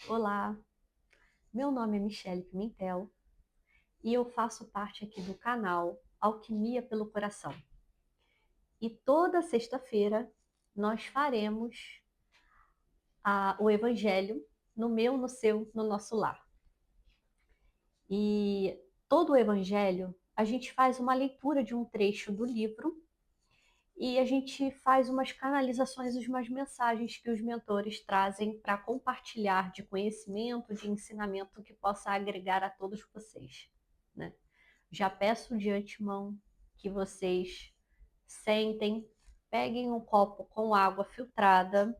Olá, meu nome é Michele Pimentel e eu faço parte aqui do canal Alquimia pelo Coração. E toda sexta-feira nós faremos o Evangelho no meu, no seu, no nosso lar. E todo o Evangelho a gente faz uma leitura de um trecho do livro e a gente faz umas canalizações, umas mensagens que os mentores trazem para compartilhar de conhecimento, de ensinamento que possa agregar a todos vocês, né? Já peço de antemão que vocês sentem, peguem um copo com água filtrada,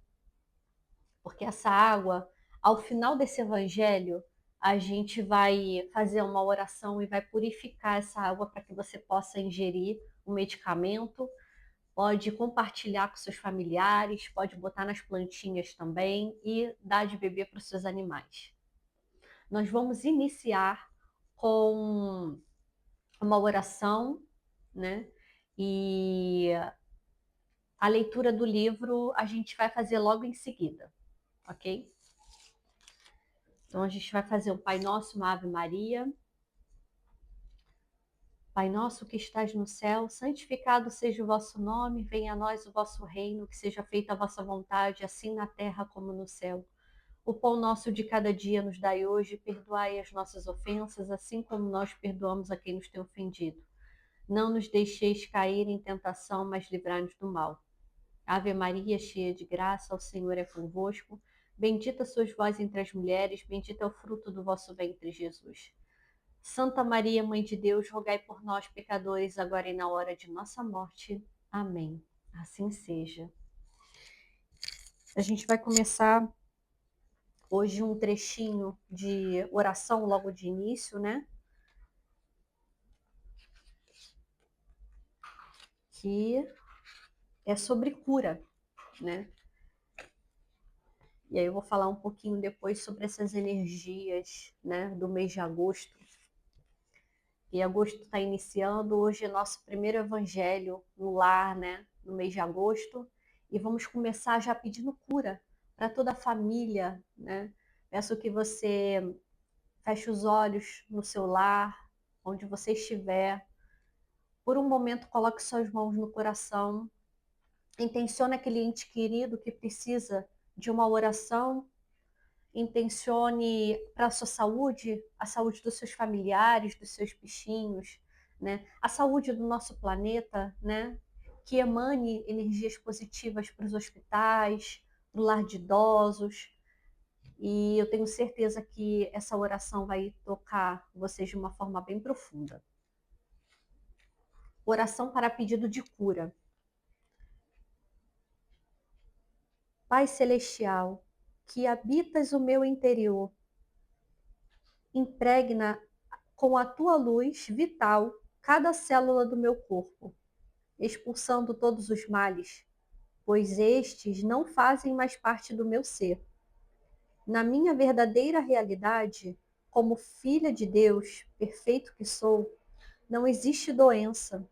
porque essa água, ao final desse evangelho, a gente vai fazer uma oração e vai purificar essa água para que você possa ingerir o medicamento. Pode compartilhar com seus familiares, pode botar nas plantinhas também e dar de beber para os seus animais. Nós vamos iniciar com uma oração, né? E a leitura do livro a gente vai fazer logo em seguida, ok? Então a gente vai fazer um Pai Nosso, uma Ave Maria. Pai nosso que estás no céu, santificado seja o vosso nome, venha a nós o vosso reino, que seja feita a vossa vontade, assim na terra como no céu. O pão nosso de cada dia nos dai hoje, perdoai as nossas ofensas, assim como nós perdoamos a quem nos tem ofendido. Não nos deixeis cair em tentação, mas livrai-nos do mal. Ave Maria, cheia de graça, o Senhor é convosco. Bendita sois vós entre as mulheres, bendito é o fruto do vosso ventre, Jesus. Santa Maria, Mãe de Deus, rogai por nós, pecadores, agora e na hora de nossa morte. Amém. Assim seja. A gente vai começar hoje um trechinho de oração logo de início, né? Que é sobre cura, né? E aí eu vou falar um pouquinho depois sobre essas energias, né, do mês de agosto. E agosto está iniciando, hoje é nosso primeiro evangelho no lar, né, no mês de agosto. E vamos começar já pedindo cura para toda a família, né? Peço que você feche os olhos no seu lar, onde você estiver. Por um momento, coloque suas mãos no coração. Intencione aquele ente querido que precisa de uma oração. Intencione para a sua saúde, a saúde dos seus familiares, dos seus bichinhos, né? A saúde do nosso planeta, né? Que emane energias positivas para os hospitais, para o lar de idosos. E eu tenho certeza que essa oração vai tocar vocês de uma forma bem profunda. Oração para pedido de cura. Pai Celestial, que habitas o meu interior, impregna com a tua luz vital cada célula do meu corpo, expulsando todos os males, pois estes não fazem mais parte do meu ser. Na minha verdadeira realidade, como filha de Deus, perfeito que sou, não existe doença.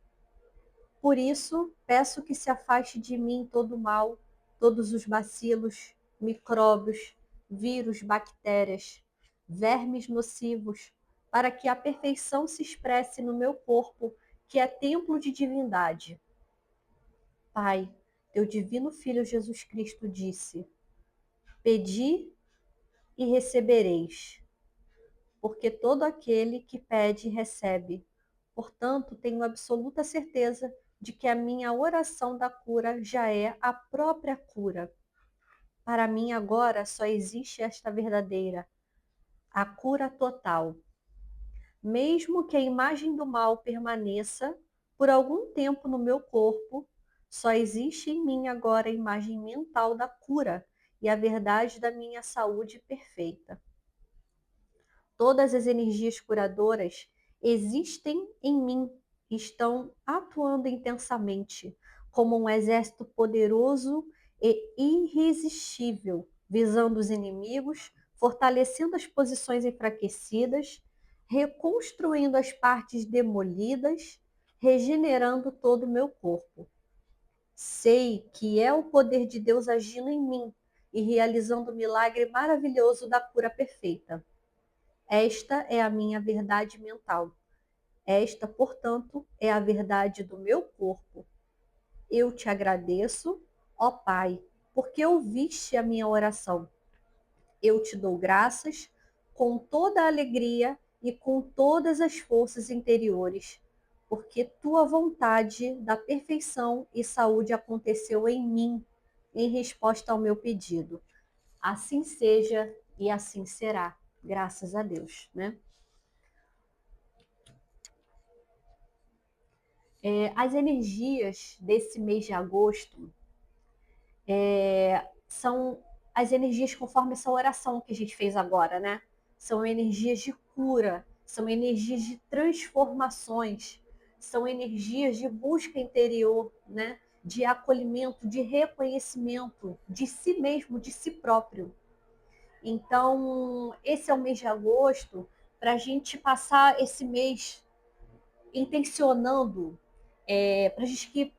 Por isso, peço que se afaste de mim todo o mal, todos os bacilos, micróbios, vírus, bactérias, vermes nocivos, para que a perfeição se expresse no meu corpo, que é templo de divindade. Pai, teu divino Filho Jesus Cristo disse: Pedi e recebereis, porque todo aquele que pede recebe. Portanto, tenho absoluta certeza de que a minha oração da cura já é a própria cura. Para mim agora só existe esta verdadeira, a cura total. Mesmo que a imagem do mal permaneça por algum tempo no meu corpo, só existe em mim agora a imagem mental da cura e a verdade da minha saúde perfeita. Todas as energias curadoras existem em mim, estão atuando intensamente, como um exército poderoso e irresistível, visando os inimigos, fortalecendo as posições enfraquecidas, reconstruindo as partes demolidas, regenerando todo o meu corpo. Sei que é o poder de Deus agindo em mim e realizando o milagre maravilhoso da cura perfeita. Esta é a minha verdade mental. Esta, portanto, é a verdade do meu corpo. Eu te agradeço, ó Pai, porque ouviste a minha oração. Eu te dou graças com toda a alegria e com todas as forças interiores, porque tua vontade da perfeição e saúde aconteceu em mim, em resposta ao meu pedido. Assim seja e assim será, graças a Deus, né? As energias desse mês de agosto são as energias conforme essa oração que a gente fez agora, né? São energias de cura, são energias de transformações, são energias de busca interior, né? De acolhimento, de reconhecimento de si mesmo, de si próprio. Então, esse é o mês de agosto para a gente passar esse mês intencionando, para a gente que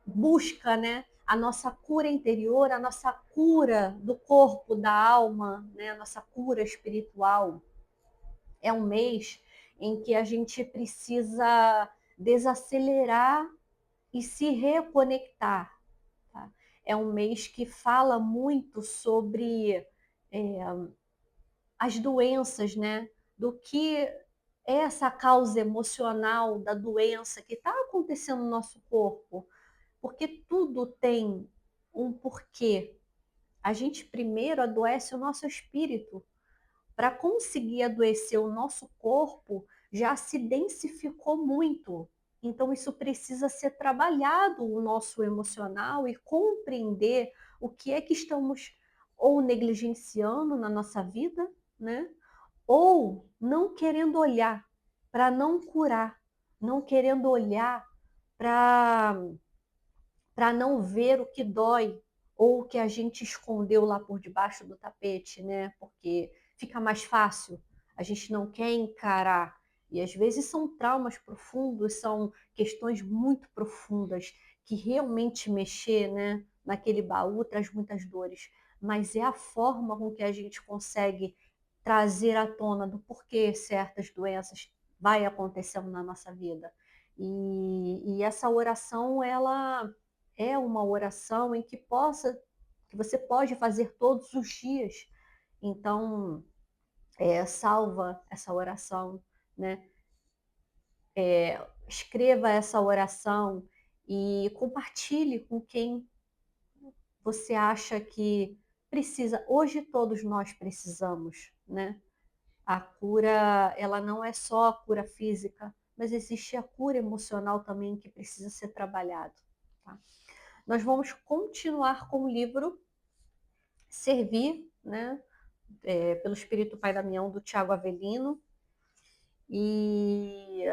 busca, né, a nossa cura interior, a nossa cura do corpo, da alma, né, a nossa cura espiritual. É um mês em que a gente precisa desacelerar e se reconectar. Tá? É um mês que fala muito sobre as doenças, né? Do que é essa causa emocional da doença que está acontecendo no nosso corpo, porque tudo tem um porquê. A gente primeiro adoece o nosso espírito. Para conseguir adoecer o nosso corpo, já se densificou muito. Então, isso precisa ser trabalhado, o nosso emocional, e compreender o que é que estamos ou negligenciando na nossa vida, né? Ou não querendo olhar para não curar, não querendo olhar para não ver o que dói ou o que a gente escondeu lá por debaixo do tapete, né? Porque fica mais fácil, a gente não quer encarar. E às vezes são traumas profundos, são questões muito profundas que realmente mexer, né, naquele baú traz muitas dores. Mas é a forma com que a gente consegue trazer à tona do porquê certas doenças vai acontecendo na nossa vida. E essa oração, ela é uma oração em que você pode fazer todos os dias. Então, salva essa oração, né? Escreva essa oração e compartilhe com quem você acha que precisa. Hoje todos nós precisamos, né? A cura, ela não é só a cura física, mas existe a cura emocional também que precisa ser trabalhado. Tá? Nós vamos continuar com o livro Servir, né, pelo Espírito Pai Damião, do Tiago Avelino. E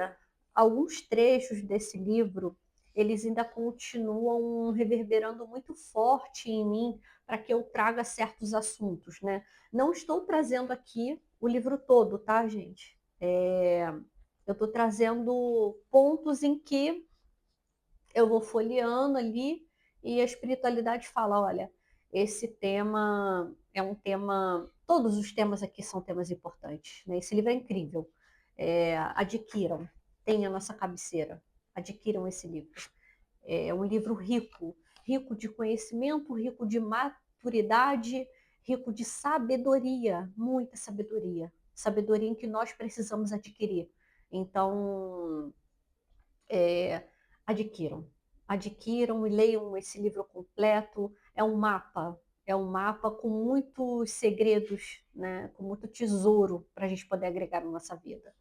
alguns trechos desse livro, eles ainda continuam reverberando muito forte em mim para que eu traga certos assuntos, né? Não estou trazendo aqui o livro todo, tá, gente? Eu estou trazendo pontos em que eu vou folheando ali e a espiritualidade fala, olha, esse tema é um tema, todos os temas aqui são temas importantes, né? Esse livro é incrível. Adquiram, tem a nossa cabeceira, adquiram esse livro. É um livro rico, rico de conhecimento, rico de maturidade, rico de sabedoria, muita sabedoria, sabedoria em que nós precisamos adquirir. Então, adquiram. Adquiram e leiam esse livro completo. É um mapa com muitos segredos, né? Com muito tesouro para a gente poder agregar na nossa vida.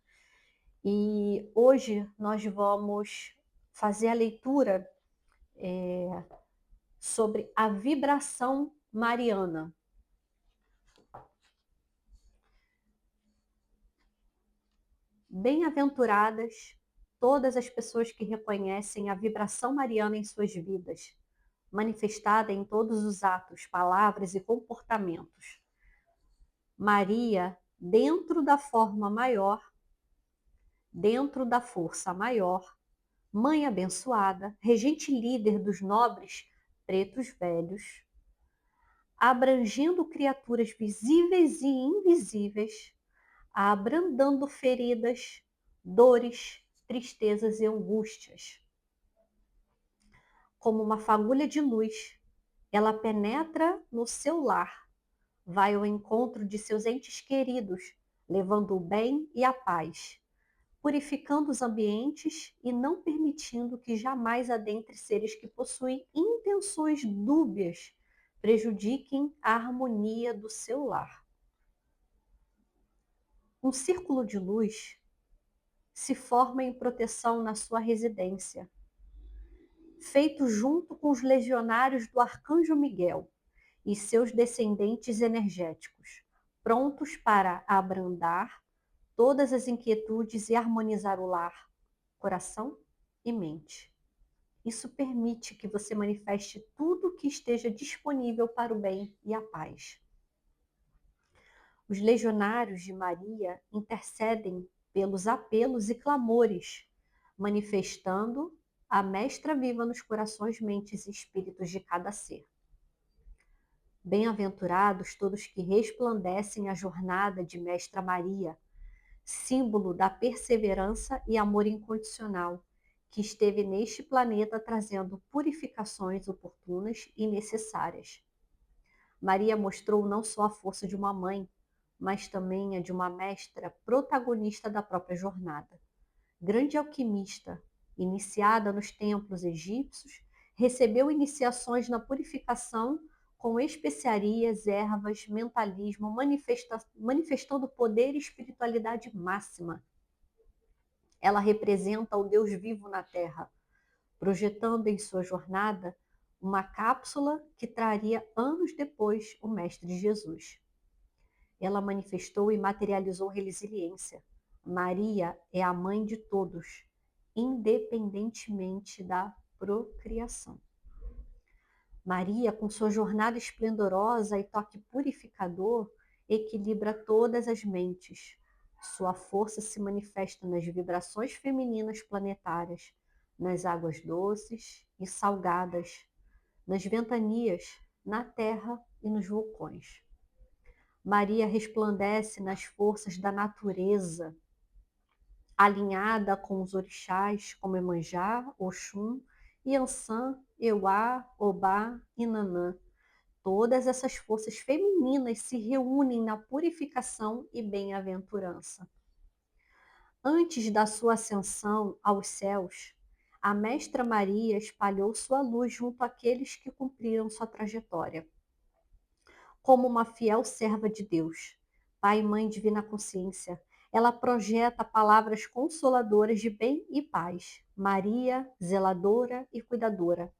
E hoje nós vamos fazer a leitura sobre a vibração mariana. Bem-aventuradas todas as pessoas que reconhecem a vibração mariana em suas vidas, manifestada em todos os atos, palavras e comportamentos. Maria, dentro da forma maior, dentro da força maior, mãe abençoada, regente líder dos nobres pretos velhos, abrangendo criaturas visíveis e invisíveis, abrandando feridas, dores, tristezas e angústias. Como uma fagulha de luz, ela penetra no seu lar, vai ao encontro de seus entes queridos, levando o bem e a paz, purificando os ambientes e não permitindo que jamais adentre seres que possuem intenções dúbias, prejudiquem a harmonia do seu lar. Um círculo de luz se forma em proteção na sua residência, feito junto com os legionários do Arcanjo Miguel e seus descendentes energéticos, prontos para abrandar todas as inquietudes e harmonizar o lar, coração e mente. Isso permite que você manifeste tudo o que esteja disponível para o bem e a paz. Os legionários de Maria intercedem pelos apelos e clamores, manifestando a mestra viva nos corações, mentes e espíritos de cada ser. Bem-aventurados todos que resplandecem a jornada de Mestra Maria, símbolo da perseverança e amor incondicional, que esteve neste planeta trazendo purificações oportunas e necessárias. Maria mostrou não só a força de uma mãe, mas também a de uma mestra protagonista da própria jornada. Grande alquimista, iniciada nos templos egípcios, recebeu iniciações na purificação com especiarias, ervas, mentalismo, manifestando poder e espiritualidade máxima. Ela representa o Deus vivo na Terra, projetando em sua jornada uma cápsula que traria anos depois o Mestre Jesus. Ela manifestou e materializou resiliência. Maria é a mãe de todos, independentemente da procriação. Maria, com sua jornada esplendorosa e toque purificador, equilibra todas as mentes. Sua força se manifesta nas vibrações femininas planetárias, nas águas doces e salgadas, nas ventanias, na terra e nos vulcões. Maria resplandece nas forças da natureza, alinhada com os orixás como Emanjá, Oxum, Iansã, Euá, Obá e Nanã. Todas essas forças femininas se reúnem na purificação e bem-aventurança. Antes da sua ascensão aos céus, a Mestra Maria espalhou sua luz junto àqueles que cumpriram sua trajetória. Como uma fiel serva de Deus, Pai e Mãe Divina Consciência, ela projeta palavras consoladoras de bem e paz. Maria, zeladora e cuidadora.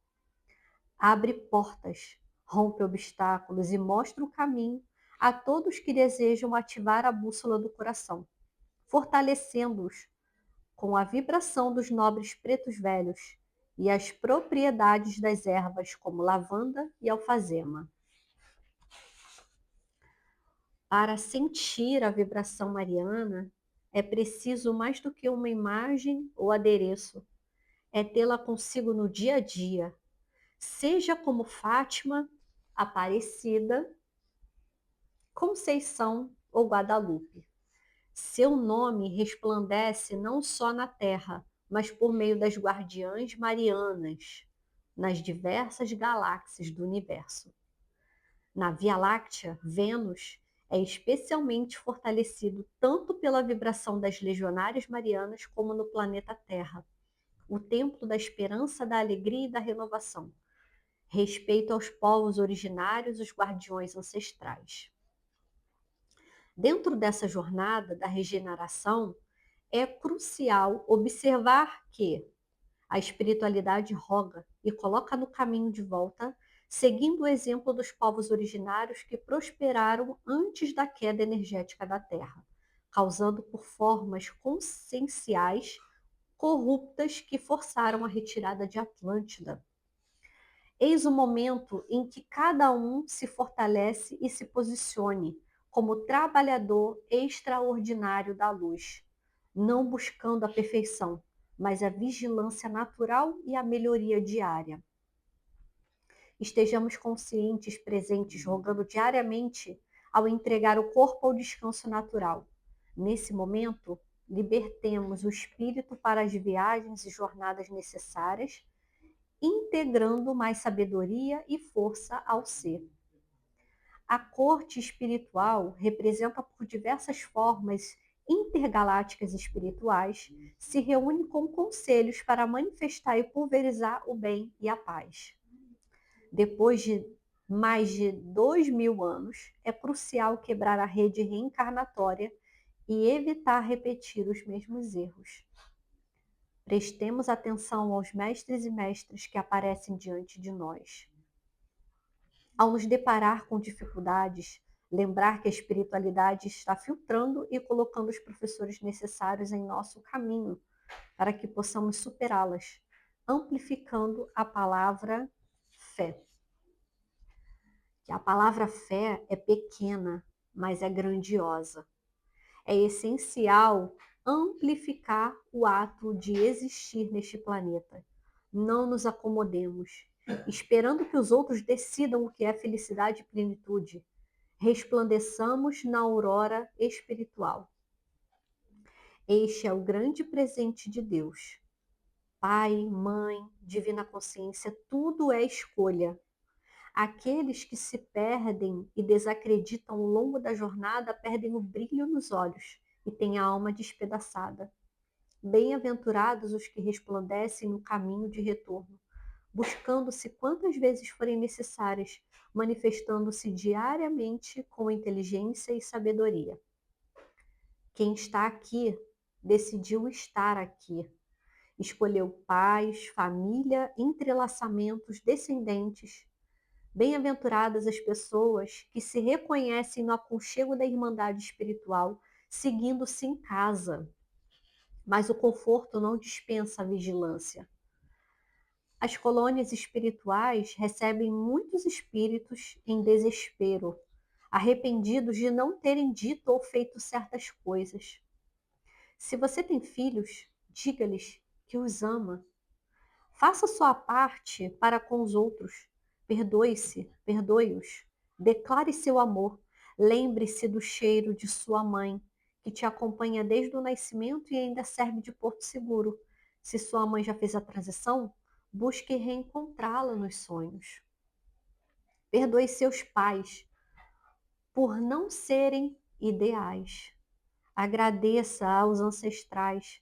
Abre portas, rompe obstáculos e mostra o caminho a todos que desejam ativar a bússola do coração, fortalecendo-os com a vibração dos nobres pretos velhos e as propriedades das ervas como lavanda e alfazema. Para sentir a vibração mariana, é preciso mais do que uma imagem ou adereço, é tê-la consigo no dia a dia, seja como Fátima, Aparecida, Conceição ou Guadalupe. Seu nome resplandece não só na Terra, mas por meio das guardiãs marianas, nas diversas galáxias do universo. Na Via Láctea, Vênus é especialmente fortalecido tanto pela vibração das legionárias marianas como no planeta Terra, o templo da esperança, da alegria e da renovação. Respeito aos povos originários, os guardiões ancestrais. Dentro dessa jornada da regeneração, é crucial observar que a espiritualidade roga e coloca no caminho de volta, seguindo o exemplo dos povos originários que prosperaram antes da queda energética da Terra, causando por formas conscienciais corruptas que forçaram a retirada de Atlântida. Eis o momento em que cada um se fortalece e se posicione como trabalhador extraordinário da luz, não buscando a perfeição, mas a vigilância natural e a melhoria diária. estejamos conscientes, presentes, rogando diariamente ao entregar o corpo ao descanso natural. Nesse momento, libertemos o espírito para as viagens e jornadas necessárias, integrando mais sabedoria e força ao ser. A corte espiritual representa por diversas formas intergalácticas espirituais, se reúne com conselhos para manifestar e pulverizar o bem e a paz. Depois de mais de 2000 anos, é crucial quebrar a rede reencarnatória e evitar repetir os mesmos erros. Prestemos atenção aos mestres e mestras que aparecem diante de nós. Ao nos deparar com dificuldades, lembrar que a espiritualidade está filtrando e colocando os professores necessários em nosso caminho para que possamos superá-las, amplificando a palavra fé. Que a palavra fé é pequena, mas é grandiosa. É essencial amplificar o ato de existir neste planeta. Não nos acomodemos, esperando que os outros decidam o que é felicidade e plenitude. Resplandeçamos na aurora espiritual. Este é o grande presente de Deus. Pai, mãe, divina consciência, tudo é escolha. Aqueles que se perdem e desacreditam ao longo da jornada perdem o brilho nos olhos e têm a alma despedaçada. Bem-aventurados os que resplandecem no caminho de retorno, buscando-se quantas vezes forem necessárias, manifestando-se diariamente com inteligência e sabedoria. Quem está aqui decidiu estar aqui. Escolheu paz, família, entrelaçamentos, descendentes. Bem-aventuradas as pessoas que se reconhecem no aconchego da irmandade espiritual, seguindo-se em casa. Mas o conforto não dispensa a vigilância. As colônias espirituais recebem muitos espíritos em desespero, arrependidos de não terem dito ou feito certas coisas. Se você tem filhos, diga-lhes que os ama. Faça sua parte para com os outros. Perdoe-se, perdoe-os. Declare seu amor. Lembre-se do cheiro de sua mãe, que te acompanha desde o nascimento e ainda serve de porto seguro. Se sua mãe já fez a transição, busque reencontrá-la nos sonhos. Perdoe seus pais por não serem ideais. Agradeça aos ancestrais,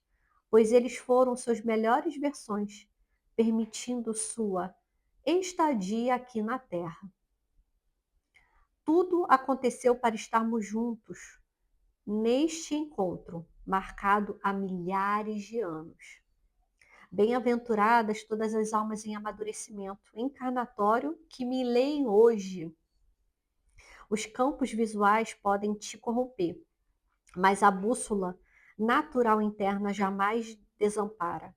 pois eles foram suas melhores versões, permitindo sua estadia aqui na Terra. Tudo aconteceu para estarmos juntos neste encontro, marcado há milhares de anos. Bem-aventuradas todas as almas em amadurecimento encarnatório que me leem hoje. Os campos visuais podem te corromper, mas a bússola natural interna jamais desampara.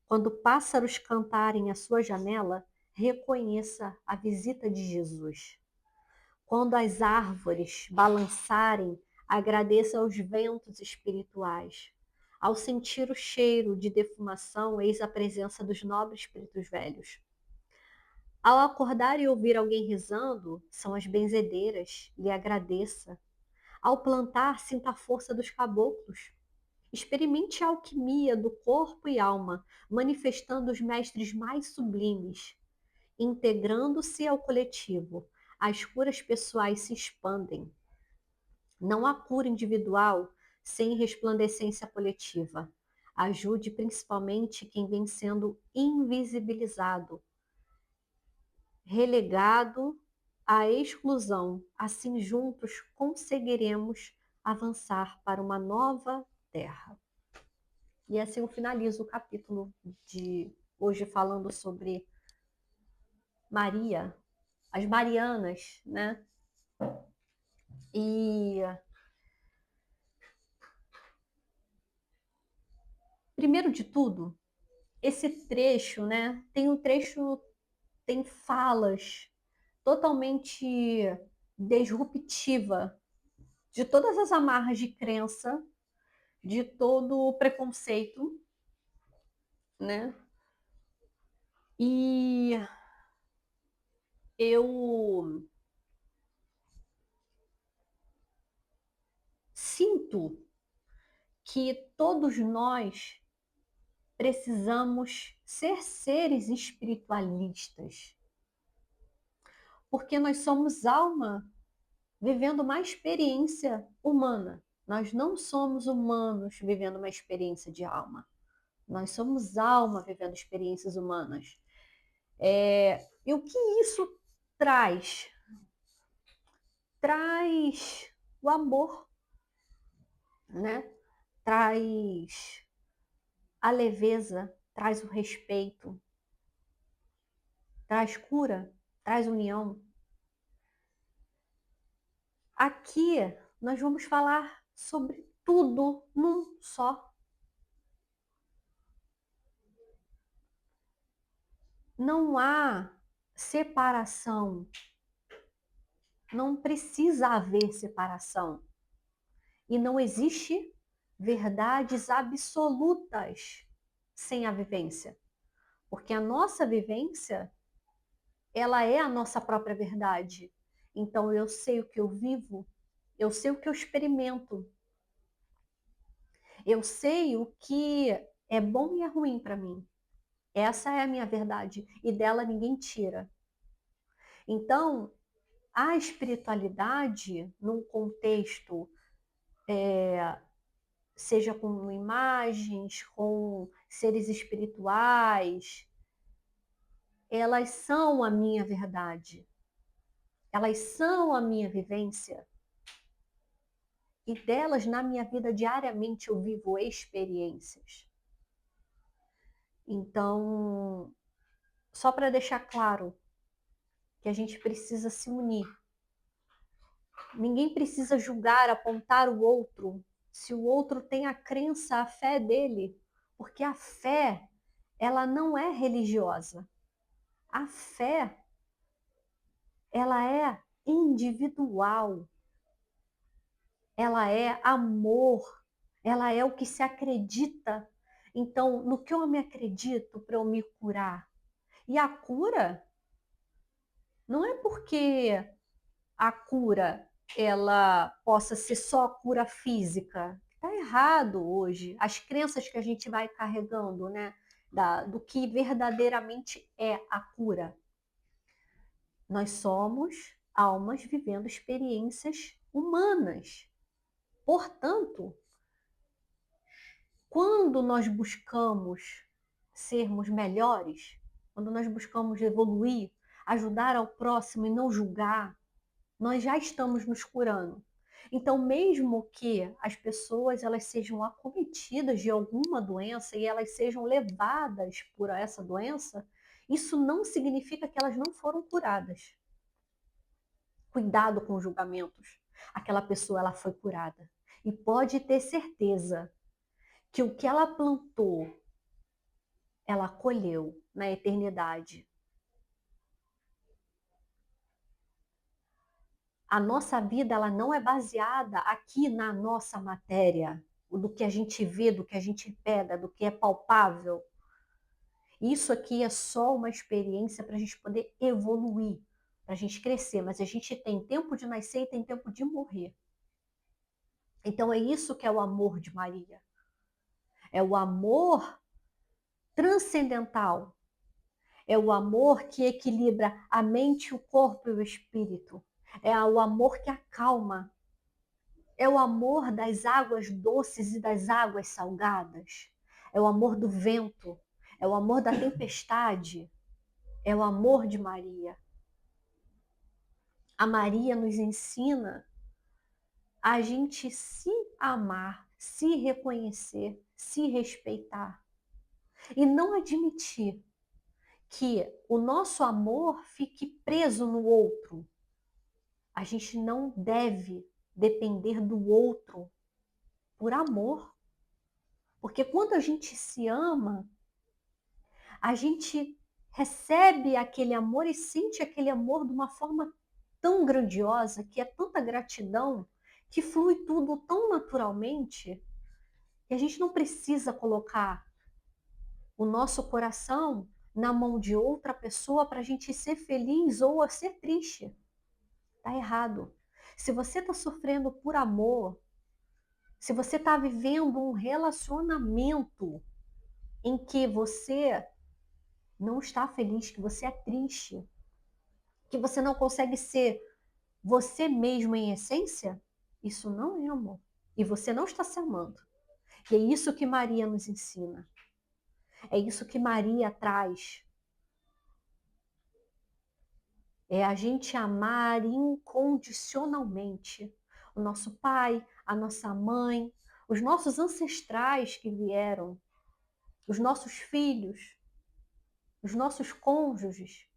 Quando pássaros cantarem à sua janela, reconheça a visita de Jesus. Quando as árvores balançarem, agradeça aos ventos espirituais. Ao sentir o cheiro de defumação, eis a presença dos nobres espíritos velhos. Ao acordar e ouvir alguém rezando, são as benzedeiras, lhe agradeça. Ao plantar, sinta a força dos caboclos. Experimente a alquimia do corpo e alma, manifestando os mestres mais sublimes. Integrando-se ao coletivo, as curas pessoais se expandem. Não há cura individual sem resplandecência coletiva. Ajude principalmente quem vem sendo invisibilizado, relegado à exclusão. Assim, juntos conseguiremos avançar para uma nova terra. E assim eu finalizo o capítulo de hoje falando sobre Maria, as Marianas, né? E primeiro de tudo, esse trecho, né? Tem falas totalmente disruptiva de todas as amarras de crença, de todo o preconceito, né? E eu sinto que todos nós precisamos ser seres espiritualistas, porque nós somos alma vivendo uma experiência humana. Nós não somos humanos vivendo uma experiência de alma. Nós somos alma vivendo experiências humanas. E o que isso traz? Traz o amor, né? Traz a leveza, traz o respeito, traz cura, traz união. Aqui nós vamos falar sobre tudo num só. Não há separação, não precisa haver separação. E não existe verdades absolutas sem a vivência. Porque a nossa vivência, ela é a nossa própria verdade. Então eu sei o que eu vivo, eu sei o que eu experimento, eu sei o que é bom e é ruim para mim. Essa é a minha verdade e dela ninguém tira. Então, a espiritualidade, num contexto, seja com imagens, com seres espirituais, elas são a minha verdade, elas são a minha vivência. E delas, na minha vida, diariamente, eu vivo experiências. Então, só para deixar claro que a gente precisa se unir. Ninguém precisa julgar, apontar o outro, se o outro tem a crença, a fé dele, porque a fé, ela não é religiosa. A fé, ela é individual. Ela é amor, ela é o que se acredita. Então, no que eu me acredito para eu me curar? E a cura não é porque a cura ela possa ser só cura física. Está errado hoje. As crenças que a gente vai carregando, né? Do que verdadeiramente é a cura. Nós somos almas vivendo experiências humanas. Portanto, quando nós buscamos sermos melhores, quando nós buscamos evoluir, ajudar ao próximo e não julgar, nós já estamos nos curando. Então, mesmo que as pessoas elas sejam acometidas de alguma doença e elas sejam levadas por essa doença, isso não significa que elas não foram curadas. Cuidado com os julgamentos. Aquela pessoa ela foi curada. E pode ter certeza que o que ela plantou, ela colheu na eternidade. A nossa vida ela não é baseada aqui na nossa matéria, do que a gente vê, do que a gente pega, do que é palpável. Isso aqui é só uma experiência para a gente poder evoluir, para a gente crescer, mas a gente tem tempo de nascer e tem tempo de morrer. Então é isso que é o amor de Maria. É o amor transcendental. É o amor que equilibra a mente, o corpo e o espírito. É o amor que acalma. É o amor das águas doces e das águas salgadas. É o amor do vento. É o amor da tempestade. É o amor de Maria. A Maria nos ensina a gente se amar, se reconhecer, se respeitar. E não admitir que o nosso amor fique preso no outro. A gente não deve depender do outro por amor. Porque quando a gente se ama, a gente recebe aquele amor e sente aquele amor de uma forma tão grandiosa, que é tanta gratidão, que flui tudo tão naturalmente, que a gente não precisa colocar o nosso coração na mão de outra pessoa para a gente ser feliz ou ser triste. Tá errado. Se você está sofrendo por amor, se você está vivendo um relacionamento em que você não está feliz, que você é triste, que você não consegue ser você mesmo em essência, isso não é amor. E você não está se amando. E é isso que Maria nos ensina. É isso que Maria traz. É a gente amar incondicionalmente o nosso pai, a nossa mãe, os nossos ancestrais que vieram, os nossos filhos, os nossos cônjuges,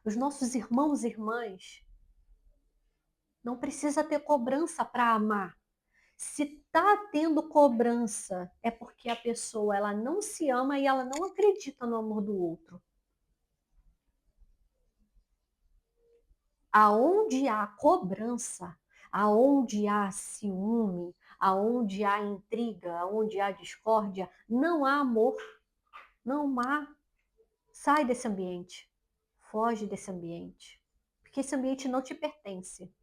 os nossos irmãos e irmãs. Não precisa ter cobrança para amar. Se está tendo cobrança, é porque a pessoa ela não se ama e ela não acredita no amor do outro. Aonde há cobrança, aonde há ciúme, aonde há intriga, aonde há discórdia, não há amor, não há. Sai desse ambiente, foge desse ambiente, porque esse ambiente não te pertence.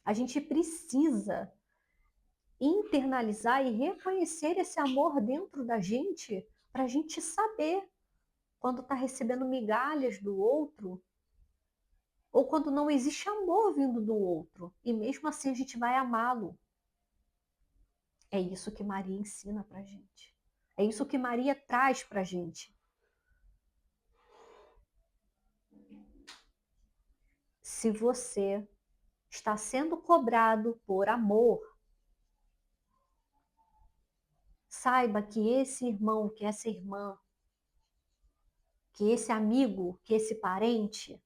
A gente precisa internalizar e reconhecer esse amor dentro da gente para a gente saber quando está recebendo migalhas do outro ou quando não existe amor vindo do outro. E mesmo assim a gente vai amá-lo. É isso que Maria ensina para a gente. É isso que Maria traz para a gente. Se você está sendo cobrado por amor, saiba que esse irmão, que essa irmã, que esse amigo, que esse parente,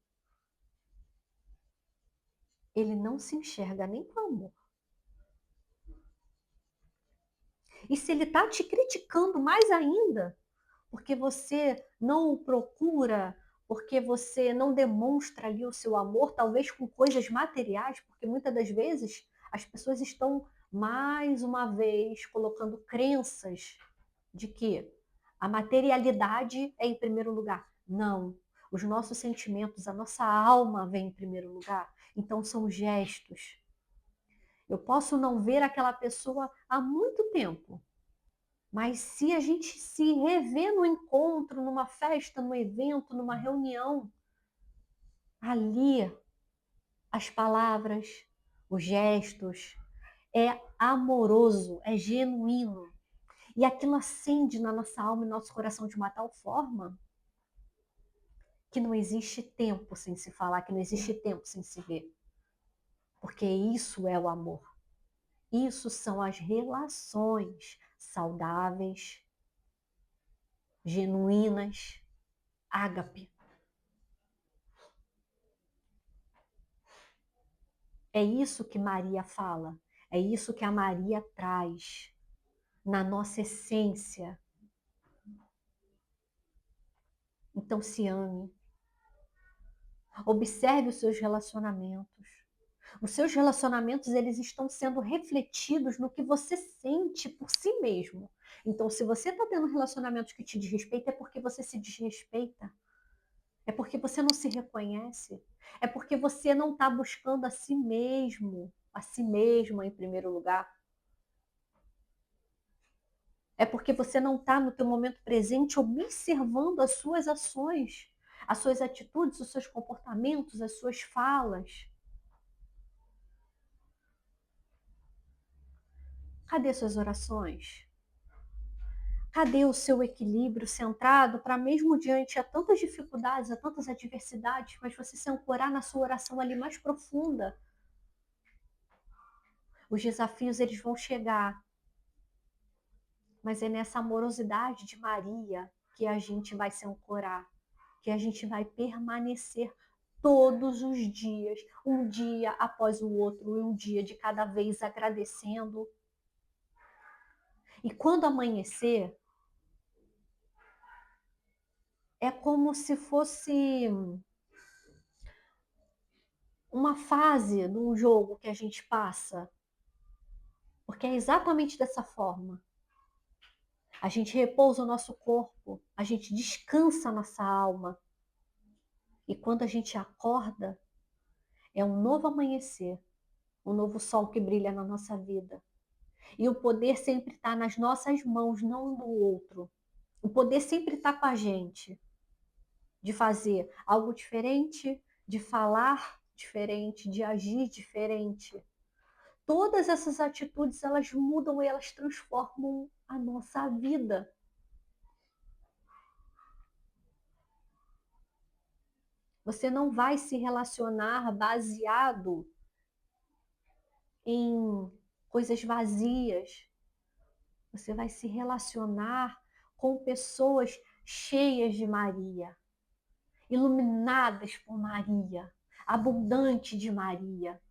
ele não se enxerga nem com amor. E se ele está te criticando mais ainda, porque você não o procura, porque você não demonstra ali o seu amor, talvez com coisas materiais, porque muitas das vezes as pessoas estão mais uma vez colocando crenças de que a materialidade é em primeiro lugar. Não. Os nossos sentimentos, a nossa alma vem em primeiro lugar. Então são gestos. Eu posso não ver aquela pessoa há muito tempo, mas se a gente se rever no encontro, numa festa, num evento, numa reunião, ali as palavras, os gestos, é amoroso, é genuíno. E aquilo acende na nossa alma e no nosso coração de uma tal forma que não existe tempo sem se falar, que não existe tempo sem se ver. Porque isso é o amor. Isso são as relações saudáveis, genuínas, ágape. É isso que Maria fala, é isso que a Maria traz na nossa essência. Então se ame. Observe os seus relacionamentos. Os seus relacionamentos, eles estão sendo refletidos no que você sente por si mesmo. Então, se você está tendo relacionamentos que te desrespeitam, é porque você se desrespeita. É porque você não se reconhece. É porque você não está buscando a si mesmo, a si mesma em primeiro lugar. É porque você não está no teu momento presente observando as suas ações, as suas atitudes, os seus comportamentos, as suas falas. Cadê suas orações? Cadê o seu equilíbrio centrado para mesmo diante a tantas dificuldades, a tantas adversidades, mas você se ancorar na sua oração ali mais profunda? Os desafios eles vão chegar, mas é nessa amorosidade de Maria que a gente vai se ancorar, que a gente vai permanecer todos os dias, um dia após o outro, e um dia de cada vez agradecendo. E quando amanhecer, é como se fosse uma fase de um jogo que a gente passa, porque é exatamente dessa forma. A gente repousa o nosso corpo, a gente descansa a nossa alma. E quando a gente acorda, é um novo amanhecer, um novo sol que brilha na nossa vida. E o poder sempre está nas nossas mãos, não do outro. O poder sempre está com a gente, de fazer algo diferente, de falar diferente, de agir diferente. Todas essas atitudes, elas mudam e elas transformam a nossa vida. Você não vai se relacionar baseado em coisas vazias. Você vai se relacionar com pessoas cheias de Maria, iluminadas por Maria, abundante de Maria.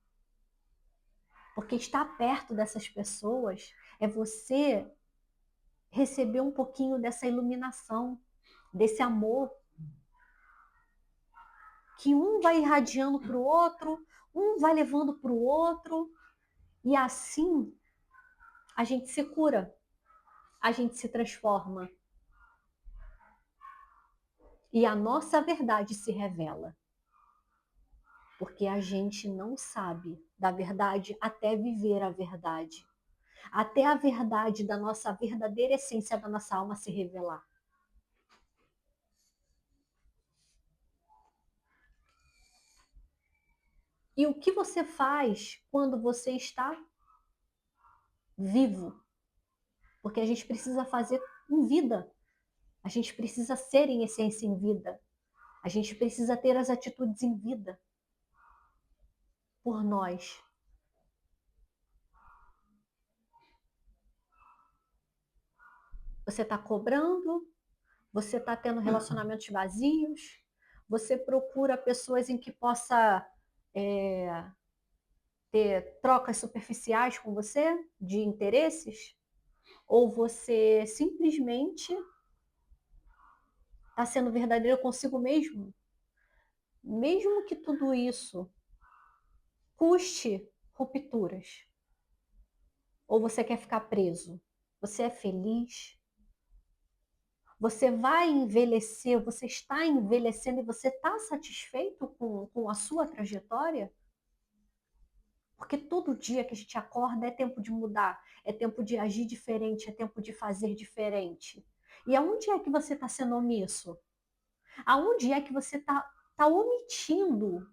Porque estar perto dessas pessoas é você receber um pouquinho dessa iluminação, desse amor, que um vai irradiando para o outro, um vai levando para o outro, e assim a gente se cura, a gente se transforma. E a nossa verdade se revela. Porque a gente não sabe da verdade até viver a verdade. Até a verdade da nossa verdadeira essência da nossa alma se revelar. E o que você faz quando você está vivo? Porque a gente precisa fazer em vida. A gente precisa ser em essência em vida. A gente precisa ter as atitudes em vida. Por nós. Você está cobrando, você está tendo relacionamentos vazios, você procura pessoas em que possa ter trocas superficiais com você, de interesses, ou você simplesmente está sendo verdadeiro consigo mesmo, mesmo que tudo isso custe rupturas, ou você quer ficar preso? Você é feliz? Você vai envelhecer, você está envelhecendo e você está satisfeito com a sua trajetória? Porque todo dia que a gente acorda é tempo de mudar, é tempo de agir diferente, é tempo de fazer diferente. E aonde é que você está sendo omisso? Aonde é que você está omitindo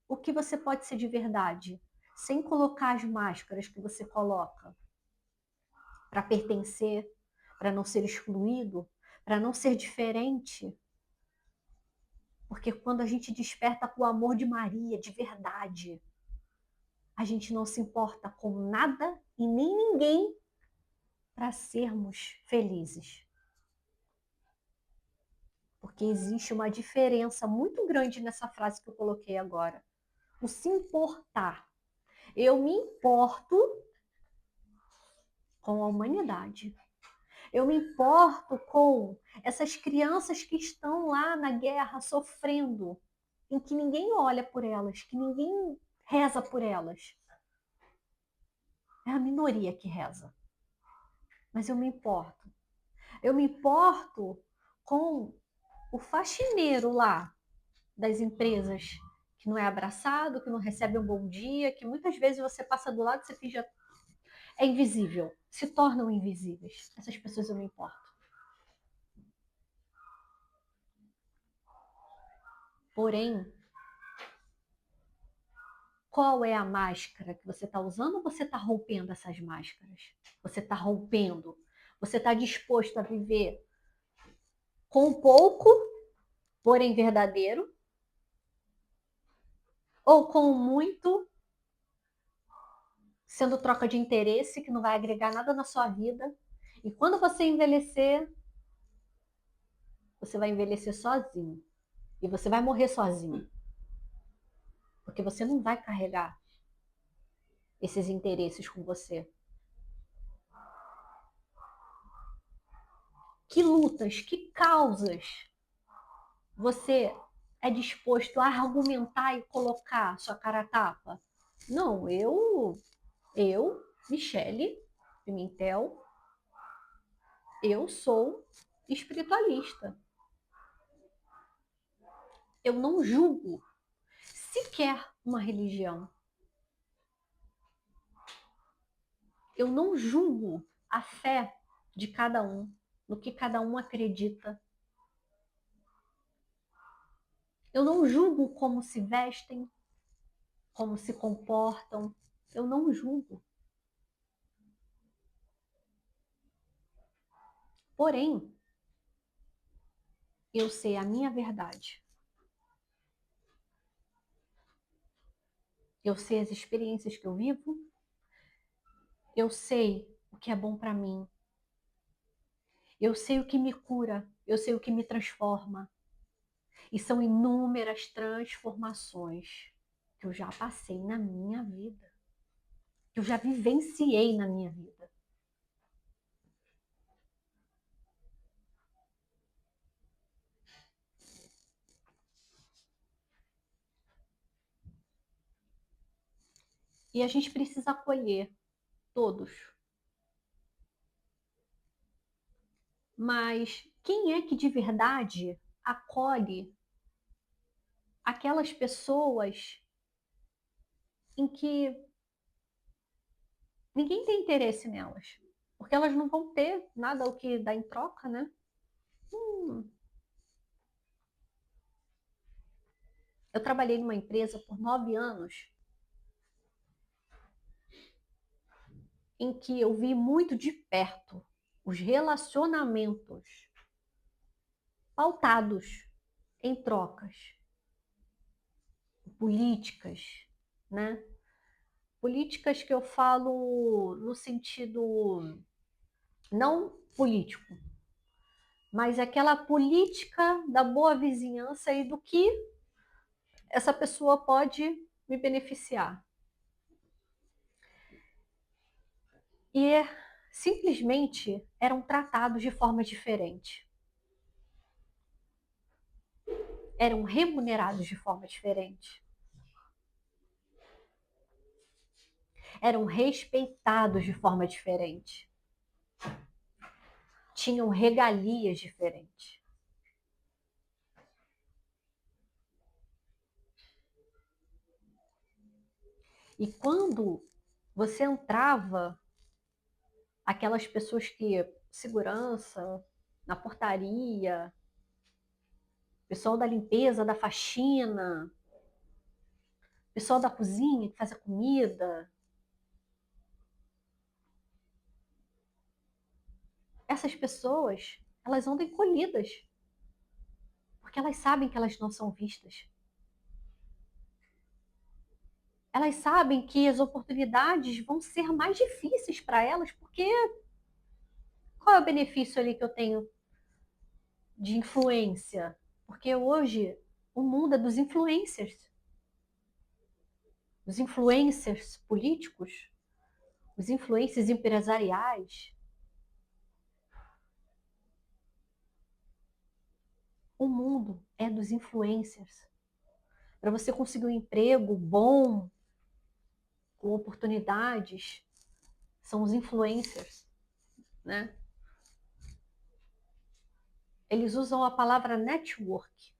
o que você pode ser de verdade, sem colocar as máscaras que você coloca para pertencer, para não ser excluído, para não ser diferente? Porque quando a gente desperta com o amor de Maria, de verdade, a gente não se importa com nada e nem ninguém para sermos felizes. Porque existe uma diferença muito grande nessa frase que eu coloquei agora. O se importar. Eu me importo com a humanidade. Eu me importo com essas crianças que estão lá na guerra sofrendo, em que ninguém olha por elas, que ninguém reza por elas. É a minoria que reza. Mas eu me importo. Eu me importo com o faxineiro lá das empresas que não é abraçado, que não recebe um bom dia, que muitas vezes você passa do lado e você finge é invisível, se tornam invisíveis. Essas pessoas eu não importo. Porém, qual é a máscara que você está usando ou você está rompendo essas máscaras? Você está rompendo. Você está disposto a viver com pouco, porém verdadeiro, ou com muito, sendo troca de interesse que não vai agregar nada na sua vida. E quando você envelhecer, você vai envelhecer sozinho. E você vai morrer sozinho. Porque você não vai carregar esses interesses com você. Que lutas, que causas você é disposto a argumentar e colocar sua cara a tapa? Não, eu, Michele Pimentel, Eu sou espiritualista. Eu não julgo sequer uma religião. Eu não julgo a fé de cada um, no que cada um acredita. Eu não julgo como se vestem, como se comportam. Eu não julgo. Porém, eu sei a minha verdade. Eu sei as experiências que eu vivo. Eu sei o que é bom para mim. Eu sei o que me cura. Eu sei o que me transforma. E são inúmeras transformações que eu já passei na minha vida, que eu já vivenciei na minha vida. E a gente precisa acolher todos. Mas quem é que de verdade acolhe aquelas pessoas em que ninguém tem interesse nelas? Porque elas não vão ter nada o que dar em troca, né? Hum. Eu trabalhei numa empresa por 9 anos em que eu vi muito de perto os relacionamentos pautados em trocas políticas, né? Políticas que eu falo no sentido não político, mas aquela política da boa vizinhança e do que essa pessoa pode me beneficiar. E simplesmente eram tratados de forma diferente. Eram remunerados de forma diferente. Eram respeitados de forma diferente. Tinham regalias diferentes. E quando você entrava, aquelas pessoas que segurança, na portaria, pessoal da limpeza, da faxina, pessoal da cozinha que faz a comida, essas pessoas, elas andam encolhidas, porque elas sabem que elas não são vistas. Elas sabem que as oportunidades vão ser mais difíceis para elas, porque qual é o benefício ali que eu tenho de influência? Porque hoje o mundo é dos influencers. Os influencers políticos, os influencers empresariais. O mundo é dos influencers. Para você conseguir um emprego bom, com oportunidades, são os influencers, né? Eles usam a palavra network,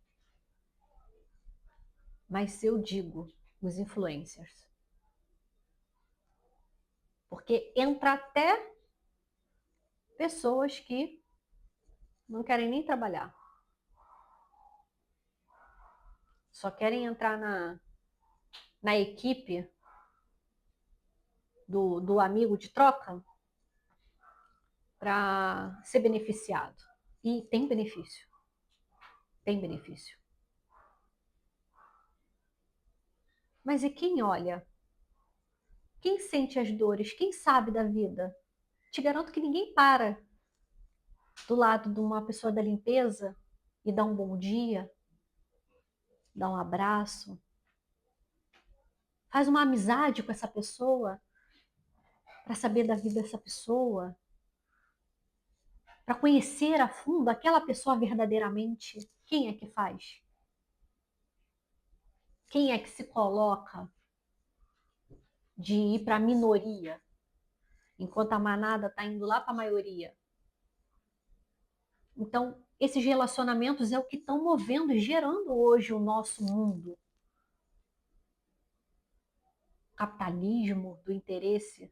mas eu digo os influencers. Porque entra até pessoas que não querem nem trabalhar. Só querem entrar na equipe do amigo de troca para ser beneficiado. E tem benefício. Tem benefício. Mas e quem olha? Quem sente as dores? Quem sabe da vida? Te garanto que ninguém para do lado de uma pessoa da limpeza e dá um bom dia, dá um abraço, faz uma amizade com essa pessoa para saber da vida dessa pessoa, para conhecer a fundo aquela pessoa verdadeiramente. Quem é que faz? Quem é que se coloca de ir para a minoria, enquanto a manada está indo lá para a maioria? Então, esses relacionamentos é o que estão movendo e gerando hoje o nosso mundo. O capitalismo, do interesse,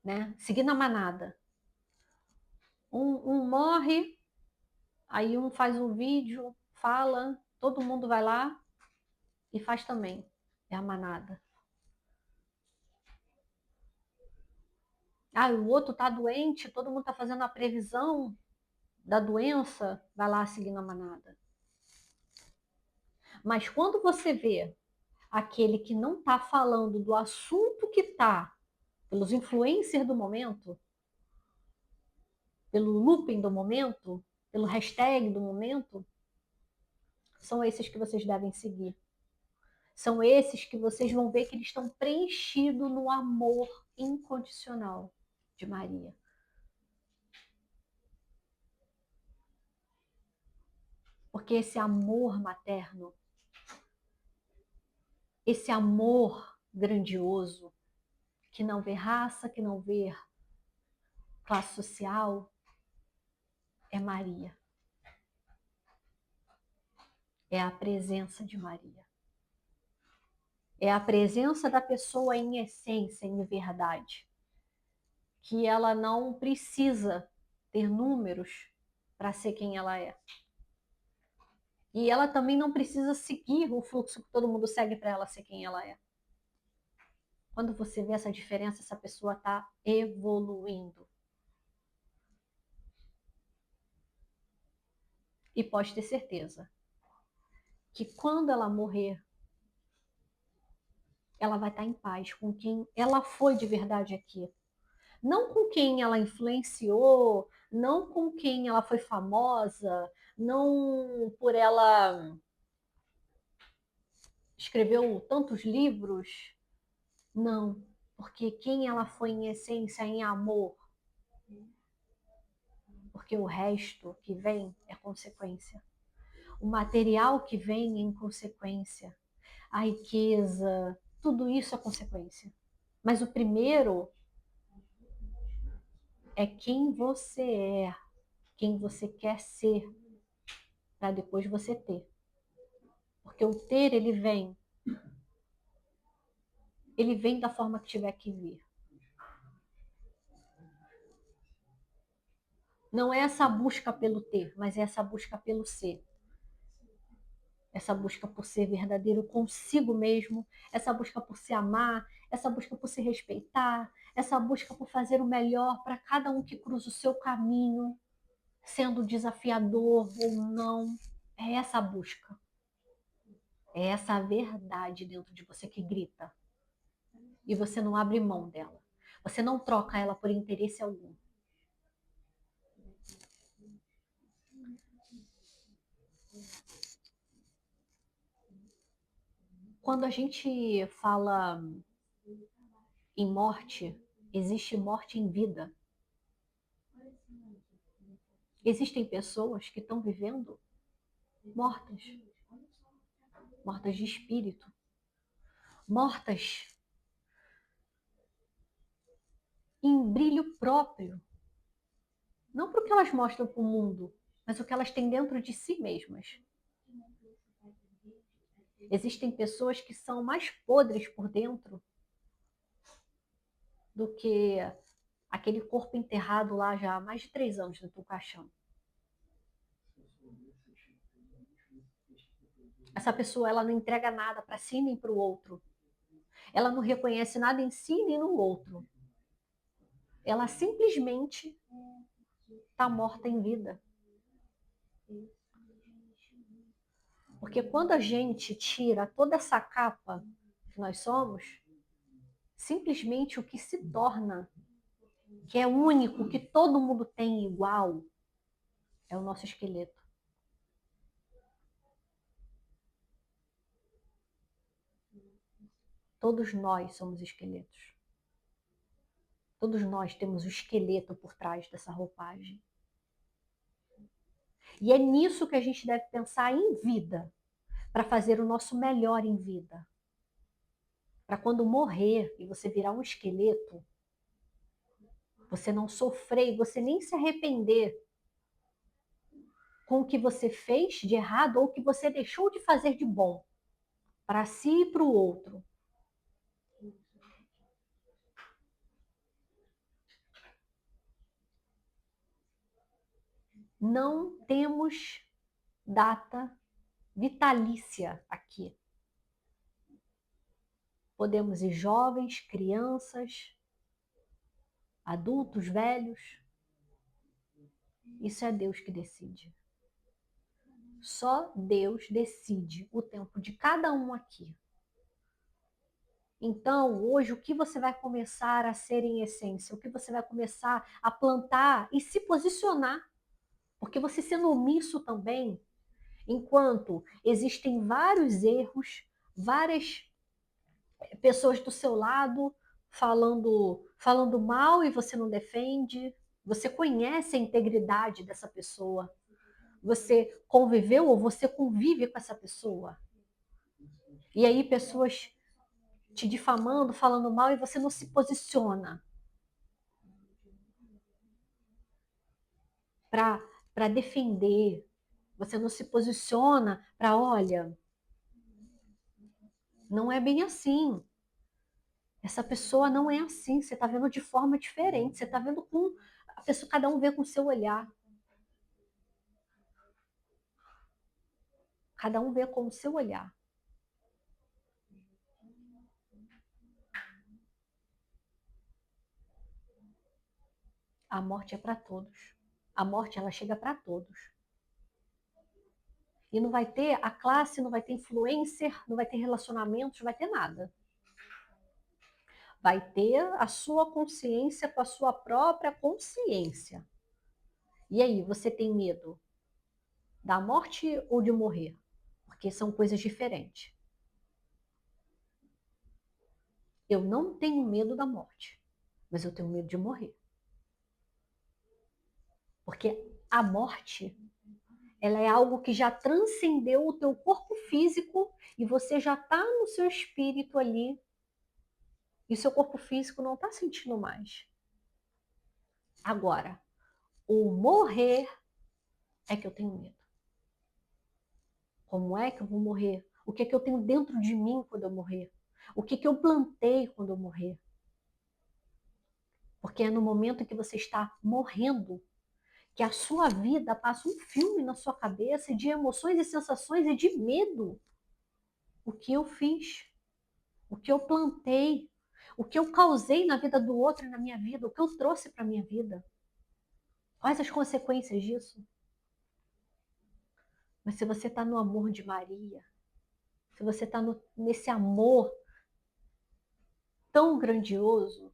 né? Seguindo a manada. Um morre, aí um faz um vídeo, fala, todo mundo vai lá e faz também. É a manada. Ah, o outro tá doente, todo mundo tá fazendo a previsão da doença, vai lá seguindo a manada. Mas quando você vê aquele que não está falando do assunto que está, pelos influencers do momento, pelo looping do momento, pelo hashtag do momento, são esses que vocês devem seguir. São esses que vocês vão ver que eles estão preenchidos no amor incondicional de Maria. Porque esse amor materno, esse amor grandioso, que não vê raça, que não vê classe social, é Maria. É a presença de Maria. É a presença da pessoa em essência, em verdade. Que ela não precisa ter números para ser quem ela é. E ela também não precisa seguir o fluxo que todo mundo segue para ela ser quem ela é. Quando você vê essa diferença, essa pessoa está evoluindo. E pode ter certeza que quando ela morrer, ela vai estar em paz com quem ela foi de verdade aqui. Não com quem ela influenciou, não com quem ela foi famosa, não por ela escreveu tantos livros, não, porque quem ela foi em essência, em amor, porque o resto que vem é consequência. O material que vem é em consequência. A riqueza, tudo isso é consequência. Mas o primeiro é quem você é, quem você quer ser, para depois você ter. Porque o ter, ele vem da forma que tiver que vir. Não é essa busca pelo ter, mas é essa busca pelo ser. Essa busca por ser verdadeiro consigo mesmo, essa busca por se amar, essa busca por se respeitar, essa busca por fazer o melhor para cada um que cruza o seu caminho, sendo desafiador ou não. É essa busca. É essa verdade dentro de você que grita. E você não abre mão dela. Você não troca ela por interesse algum. Quando a gente fala em morte, existe morte em vida. Existem pessoas que estão vivendo mortas, mortas de espírito, mortas em brilho próprio. Não porque elas mostram para o mundo, mas o que elas têm dentro de si mesmas. Existem pessoas que são mais podres por dentro do que aquele corpo enterrado lá já há mais de 3 anos dentro do caixão. Essa pessoa ela não entrega nada para si nem para o outro. Ela não reconhece nada em si nem no outro. Ela simplesmente está morta em vida. Porque quando a gente tira toda essa capa que nós somos, simplesmente o que se torna, que é único, que todo mundo tem igual, é o nosso esqueleto. Todos nós somos esqueletos. Todos nós temos o esqueleto por trás dessa roupagem. E é nisso que a gente deve pensar em vida, para fazer o nosso melhor em vida. Para quando morrer e você virar um esqueleto, Você não sofrer, você nem se arrepender com o que você fez de errado ou o que você deixou de fazer de bom para si e para o outro. Não temos data vitalícia aqui. Podemos ir jovens, crianças, adultos, velhos. Isso é Deus que decide. Só Deus decide o tempo de cada um aqui. Então, hoje, o que você vai começar a ser em essência? O que você vai começar a plantar e se posicionar? Porque você sendo omisso também, enquanto existem vários erros, várias pessoas do seu lado falando mal e você não defende, você conhece a integridade dessa pessoa, você conviveu ou você convive com essa pessoa. E aí pessoas te difamando, falando mal e você não se posiciona para defender. Você não se posiciona para, olha, não é bem assim. Essa pessoa não é assim, você está vendo de forma diferente, você está vendo com a pessoa, cada um vê com o seu olhar. Cada um vê com o seu olhar. A morte é para todos. A morte, ela chega para todos. E não vai ter a classe, não vai ter influencer, não vai ter relacionamentos, não vai ter nada. Vai ter a sua consciência com a sua própria consciência. E aí, você tem medo da morte ou de morrer? Porque são coisas diferentes. Eu não tenho medo da morte, mas eu tenho medo de morrer. Porque a morte, ela é algo que já transcendeu o teu corpo físico e você já está no seu espírito ali e o seu corpo físico não está sentindo mais. Agora, o morrer é que eu tenho medo. Como é que eu vou morrer? O que é que eu tenho dentro de mim quando eu morrer? O que é que eu plantei quando eu morrer? Porque é no momento em que você está morrendo que a sua vida passa um filme na sua cabeça de emoções e sensações e de medo. O que eu fiz? O que eu plantei? O que eu causei na vida do outro e na minha vida? O que eu trouxe para a minha vida? Quais as consequências disso? Mas se você está no amor de Maria, se você está nesse amor tão grandioso,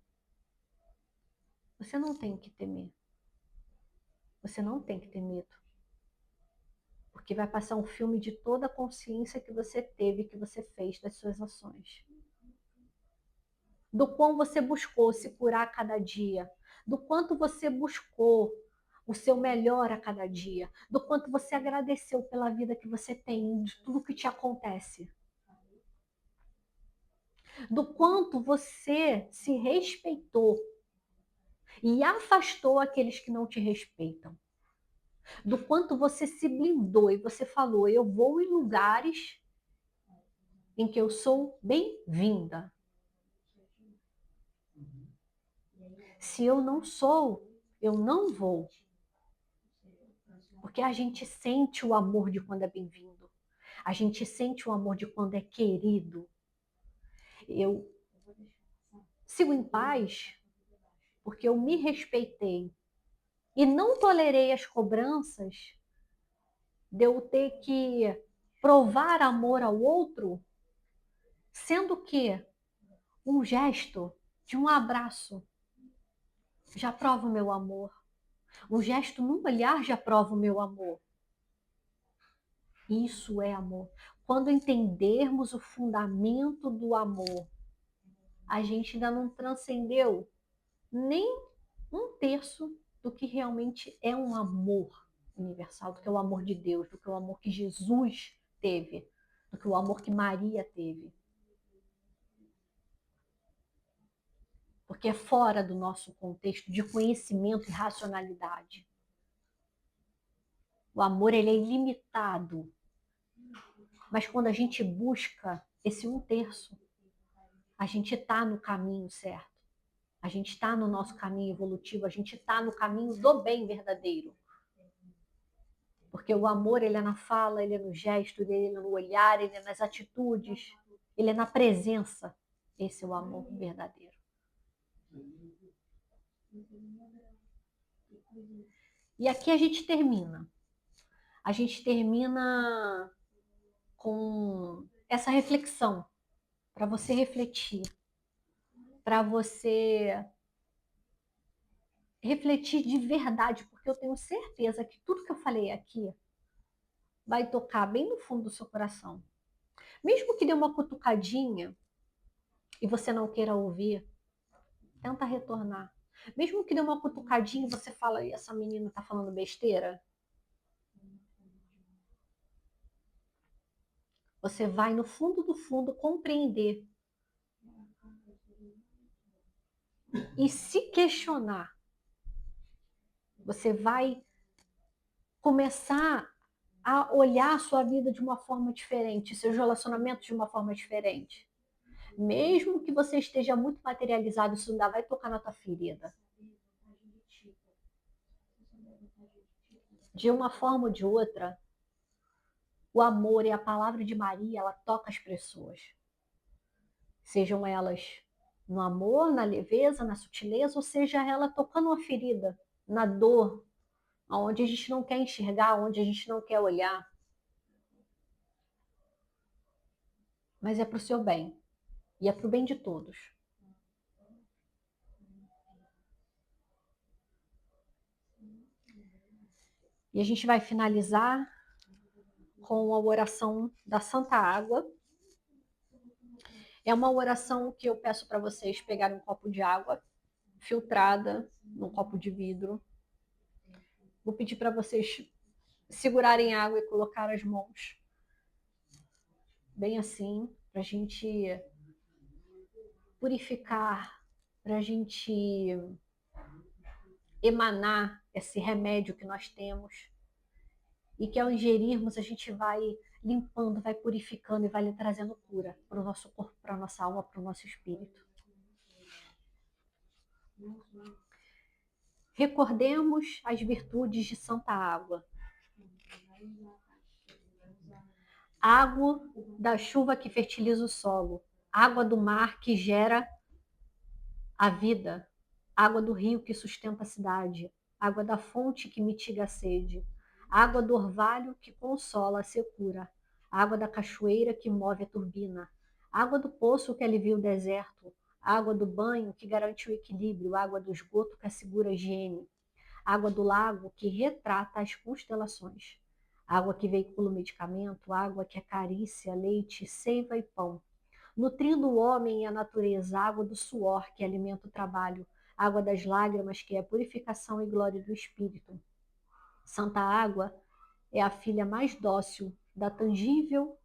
você não tem que temer. Você não tem que ter medo. Porque vai passar um filme de toda a consciência que você teve, que você fez das suas ações. Do quão você buscou se curar a cada dia, do quanto você buscou o seu melhor a cada dia, do quanto você agradeceu pela vida que você tem, de tudo que te acontece, do quanto você se respeitou e afastou aqueles que não te respeitam, do quanto você se blindou e você falou, eu vou em lugares em que eu sou bem-vinda. Se eu não sou, eu não vou. Porque a gente sente o amor de quando é bem-vindo. A gente sente o amor de quando é querido. Eu sigo em paz porque eu me respeitei e não tolerei as cobranças de eu ter que provar amor ao outro, sendo que um gesto de um abraço já prova o meu amor. Um gesto num olhar já prova o meu amor. Isso é amor. Quando entendermos o fundamento do amor, a gente ainda não transcendeu nem um terço do que realmente é um amor universal, do que é o amor de Deus, do que é o amor que Jesus teve, do que o amor que Maria teve. porque é fora do nosso contexto de conhecimento e racionalidade. O amor, ele é ilimitado. Mas quando a gente busca esse 1/3, a gente está no caminho certo. A gente está no nosso caminho evolutivo, a gente está no caminho do bem verdadeiro. Porque o amor, ele é na fala, ele é no gesto, ele é no olhar, ele é nas atitudes, ele é na presença. Esse é o amor verdadeiro. E aqui a gente termina. A gente termina com essa reflexão, para você refletir, para você refletir de verdade, porque eu tenho certeza que tudo que eu falei aqui vai tocar bem no fundo do seu coração. Mesmo que dê uma cutucadinha e você não queira ouvir, tenta retornar. Mesmo que dê uma cutucadinha e você fala, essa menina tá falando besteira, você vai no fundo do fundo compreender e se questionar. Você vai começar a olhar a sua vida de uma forma diferente, seus relacionamentos de uma forma diferente. Mesmo que você esteja muito materializado, isso ainda vai tocar na tua ferida. De uma forma ou de outra, o amor e a palavra de Maria, ela toca as pessoas. Sejam elas no amor, na leveza, na sutileza, ou seja ela tocando uma ferida, na dor, onde a gente não quer enxergar, onde a gente não quer olhar. Mas é para o seu bem. E é para o bem de todos. E a gente vai finalizar com a oração da Santa Água. É uma oração que eu peço para vocês pegarem um copo de água filtrada, num copo de vidro. Vou pedir para vocês segurarem a água e colocar as mãos bem assim, para a gente purificar, para a gente emanar esse remédio que nós temos. E que ao ingerirmos a gente vai limpando, vai purificando e vai lhe trazendo cura para o nosso corpo, para a nossa alma, para o nosso espírito. Recordemos as virtudes de Santa Água. Água da chuva que fertiliza o solo, água do mar que gera a vida, água do rio que sustenta a cidade, água da fonte que mitiga a sede, água do orvalho que consola a secura, água da cachoeira que move a turbina, água do poço que alivia o deserto, água do banho que garante o equilíbrio, água do esgoto que assegura a higiene, água do lago que retrata as constelações, água que veicula o medicamento, água que acaricia leite, seiva e pão, nutrindo o homem e a natureza, água do suor que alimenta o trabalho, água das lágrimas que é a purificação e glória do espírito. Santa Água é a filha mais dócil da tangível,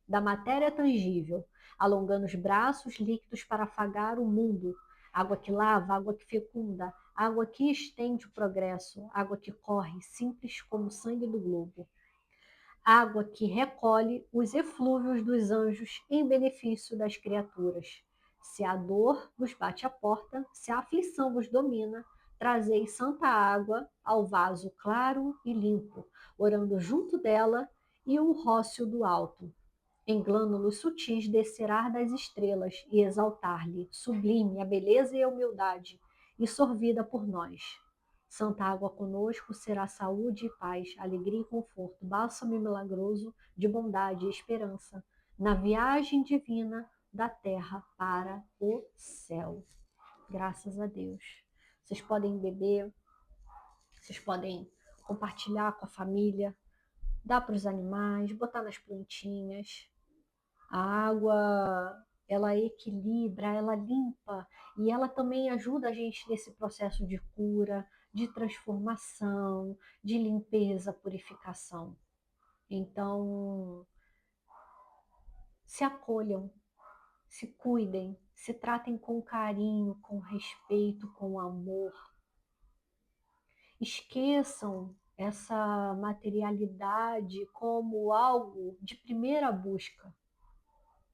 da matéria tangível, alongando os braços líquidos para afagar o mundo. Água que lava, água que fecunda, água que estende o progresso, água que corre, simples como o sangue do globo. Água que recolhe os eflúvios dos anjos em benefício das criaturas. Se a dor vos bate à porta, se a aflição vos domina, trazei santa água ao vaso claro e limpo, orando junto dela e o rócio do alto. Em glânulos sutis descerá das estrelas e exaltar-lhe, sublime, a beleza e a humildade, e sorvida por nós. Santa água conosco será saúde e paz, alegria e conforto, bálsamo milagroso de bondade e esperança, na viagem divina da terra para o céu. Graças a Deus. Vocês podem beber, vocês podem compartilhar com a família, dar para os animais, botar nas plantinhas. A água, ela equilibra, ela limpa e ela também ajuda a gente nesse processo de cura, de transformação, de limpeza, purificação. Então, se acolham, se cuidem, Se tratem com carinho, com respeito, com amor. Esqueçam essa materialidade como algo de primeira busca.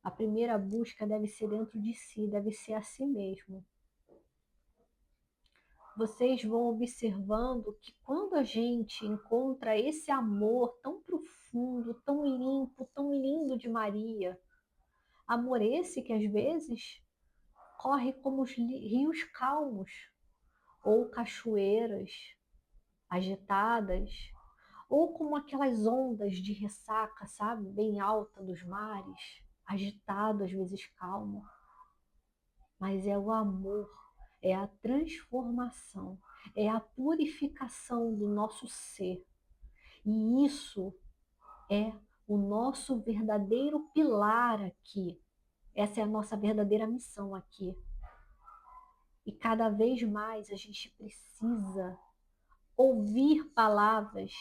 A primeira busca deve ser dentro de si, deve ser a si mesmo. Vocês vão observando que quando a gente encontra esse amor tão profundo, tão limpo, tão lindo de Maria, amor esse que às vezes corre como os rios calmos ou cachoeiras agitadas, ou como aquelas ondas de ressaca, sabe, bem alta dos mares, agitado, às vezes calmo. Mas é o amor, é a transformação, é a purificação do nosso ser. E isso é o nosso verdadeiro pilar aqui. Essa é a nossa verdadeira missão aqui. E cada vez mais a gente precisa ouvir palavras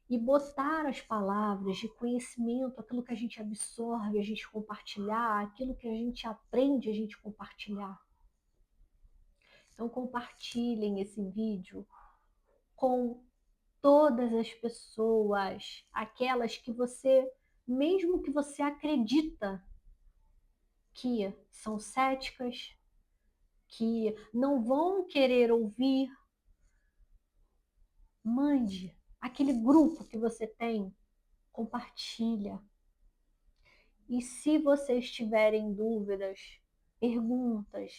e botar as palavras de conhecimento, aquilo que a gente absorve, a gente compartilhar, aquilo que a gente aprende, a gente compartilhar. Então compartilhem esse vídeo com todas as pessoas, aquelas que você, mesmo que você acredita que são céticas, que não vão querer ouvir, mande aquele grupo que você tem, compartilha. E se vocês tiverem dúvidas, perguntas,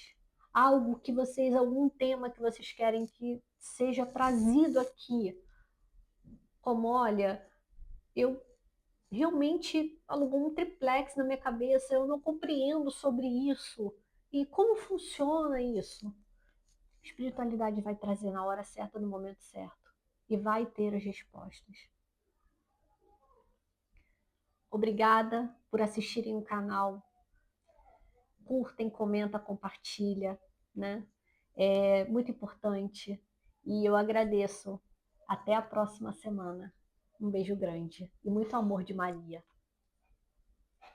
algo que vocês, algum tema que vocês querem que seja trazido aqui, como olha, eu realmente alugou um triplex na minha cabeça, eu não compreendo sobre isso. E como funciona isso? A espiritualidade vai trazer na hora certa, no momento certo. E vai ter as respostas. Obrigada por assistirem o canal. Curtem, comenta, compartilha, né? É muito importante. E eu agradeço. Até a próxima semana. Um beijo grande e muito amor de Maria.